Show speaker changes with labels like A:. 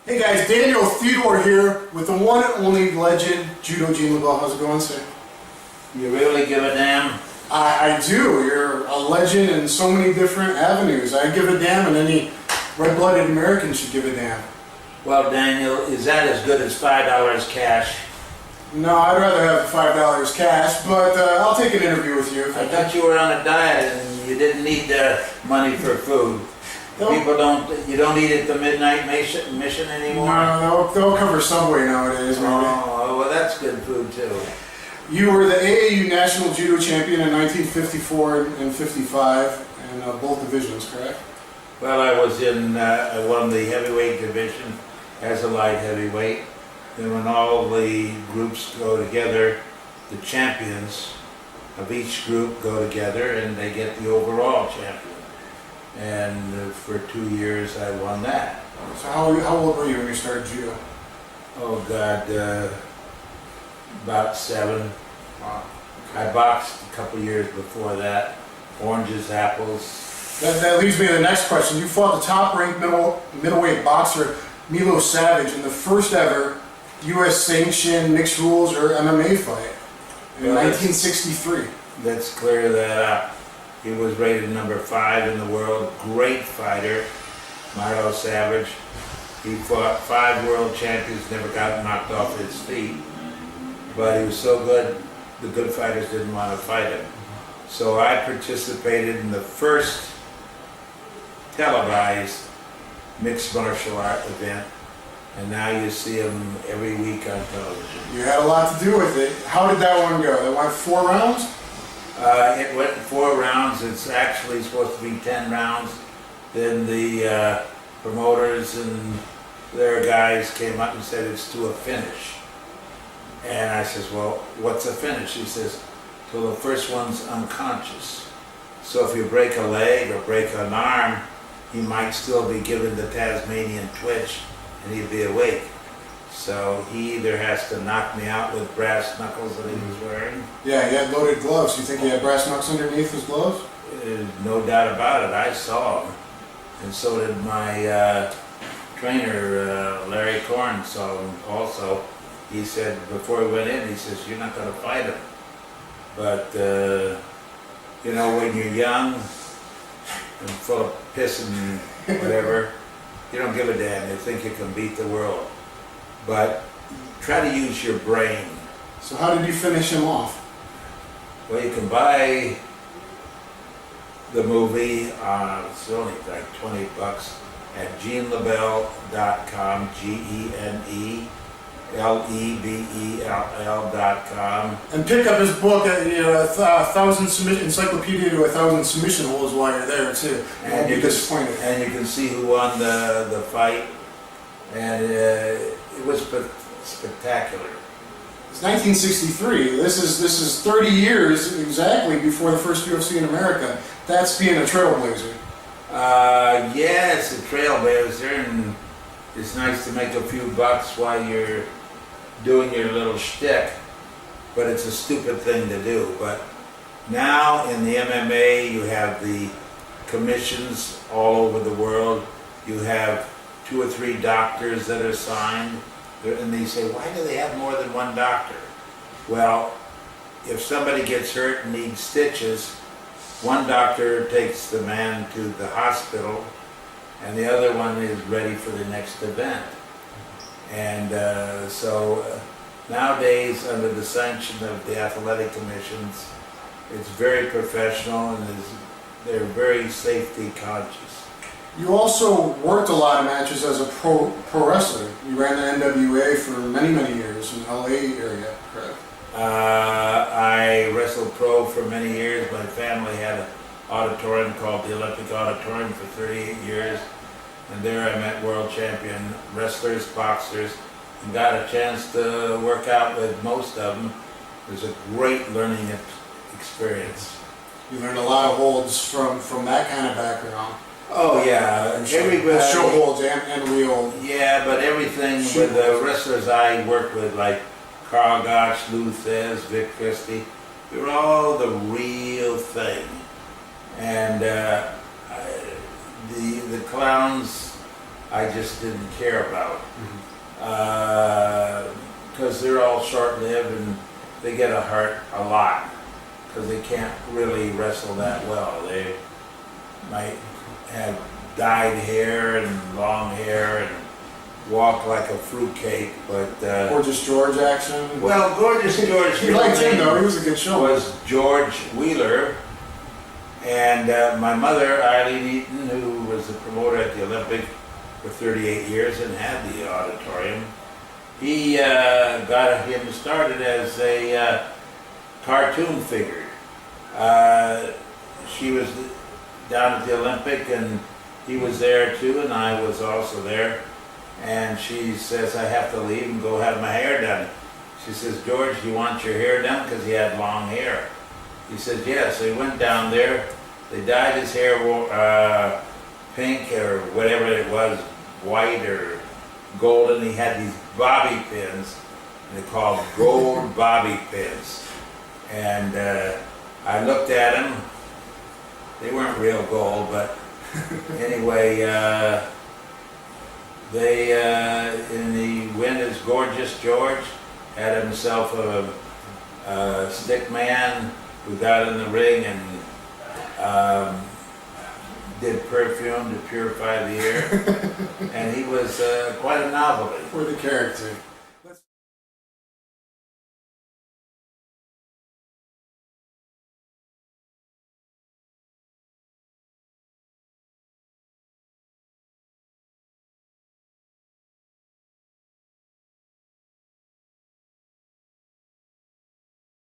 A: Hey guys, Daniel Theodore here with the one and only legend, Judo Gene Lebell. How's it going, sir?
B: You really give a damn?
A: I do. You're a legend in so many different avenues. I give a damn, and any red-blooded American should give a damn.
B: Well, Daniel, is that as good as $5 cash?
A: No, I'd rather have $5 cash, but I'll take an interview with you.
B: I thought you were on a diet and you didn't need money for food. People don't, you don't eat at the Midnight Mission anymore?
A: No, they'll cover Subway nowadays, maybe.
B: Oh, well, that's good food too.
A: You were the AAU National Judo Champion in 1954 and 55 in both divisions, correct?
B: Well, I was I won the heavyweight division as a light heavyweight. Then when all the groups go together, the champions of each group go together and they get the overall champion. And for 2 years I won that.
A: So how old were you when you started judo?
B: Oh God, about 7.
A: Wow.
B: I boxed a couple years before that. Oranges, apples.
A: That leads me to the next question. You fought the top-ranked middleweight boxer Milo Savage in the first ever U.S. sanctioned mixed rules or MMA fight in 1963.
B: Let's clear that up. He was rated number 5 in the world. Great fighter, Milo Savage. He fought 5 world champions, never got knocked off his feet. But he was so good, the good fighters didn't want to fight him. So I participated in the first televised mixed martial art event, and now you see him every week on television.
A: You had a lot to do with it. How did that one go? It went 4 rounds?
B: It went 4 rounds. It's actually supposed to be 10 rounds. Then the promoters and their guys came up and said it's to a finish. And I says, well, what's a finish? He says, till the first one's unconscious. So if you break a leg or break an arm, he might still be given the Tasmanian twitch and he'd be awake. So he either has to knock me out with brass knuckles that he was wearing.
A: Yeah, he had loaded gloves. You think he had brass knucks underneath his gloves?
B: No doubt about it. I saw him. And so did my trainer, Larry Korn, saw him also. He said, before he went in, he says, you're not going to fight him. But, you know, when you're young and full of piss and whatever, you don't give a damn. You think you can beat the world. But try to use your brain.
A: So how did you finish him off?
B: Well, you can buy the movie, it's only like $20 at GeneLebell.com, GeneLebell.com.
A: And pick up his book, Encyclopedia to 1,000 Submission Holds while you're there too.
B: And you disappointed. And you can see who won the fight. And it was spectacular.
A: It's 1963. This is 30 years exactly before the first UFC in America. That's being a trailblazer.
B: Yeah, it's a trailblazer, and it's nice to make a few bucks while you're doing your little shtick. But it's a stupid thing to do. But now in the MMA, you have the commissions all over the world. You have 2 or 3 doctors that are signed, and they say, why do they have more than 1 doctor? Well, if somebody gets hurt and needs stitches, 1 doctor takes the man to the hospital, and the other one is ready for the next event. And so nowadays, under the sanction of the athletic commissions, it's very professional and they're very safety conscious.
A: You also worked a lot of matches as a pro wrestler. You ran the NWA for many, many years in the LA area, correct?
B: I wrestled pro for many years. My family had an auditorium called the Olympic Auditorium for 38 years. And there I met world champion wrestlers, boxers, and got a chance to work out with most of them. It was a great learning experience.
A: You learned a lot of holds from that kind of background.
B: Oh yeah, everybody,
A: show holds and real.
B: Yeah, but everything with the wrestlers I worked with, like Carl Gotch, Lou Thez, Vic Christie, they were all the real thing. And the clowns I just didn't care about. Because they're all short-lived and they get hurt a lot because they can't really wrestle that well. They might have dyed hair and long hair and walk like a fruitcake, but
A: Gorgeous George action.
B: well, Gorgeous George.
A: He liked him though. He was a good show.
B: Was George Wheeler, and my mother, Eileen Eaton, who was the promoter at the Olympic for 38 years and had the auditorium. He got him started as a cartoon figure. She was down at the Olympic and he was there too, and I was also there. And she says, I have to leave and go have my hair done. She says, George, you want your hair done? Because he had long hair. He said, yeah. So he went down there. They dyed his hair pink or whatever it was, white or gold, and he had these bobby pins. They're called gold bobby pins. And I looked at them. They weren't real gold, but anyway, they in the win as Gorgeous George had himself a stick man who got in the ring and did perfume to purify the air, and he was quite a novelty.
A: For the character.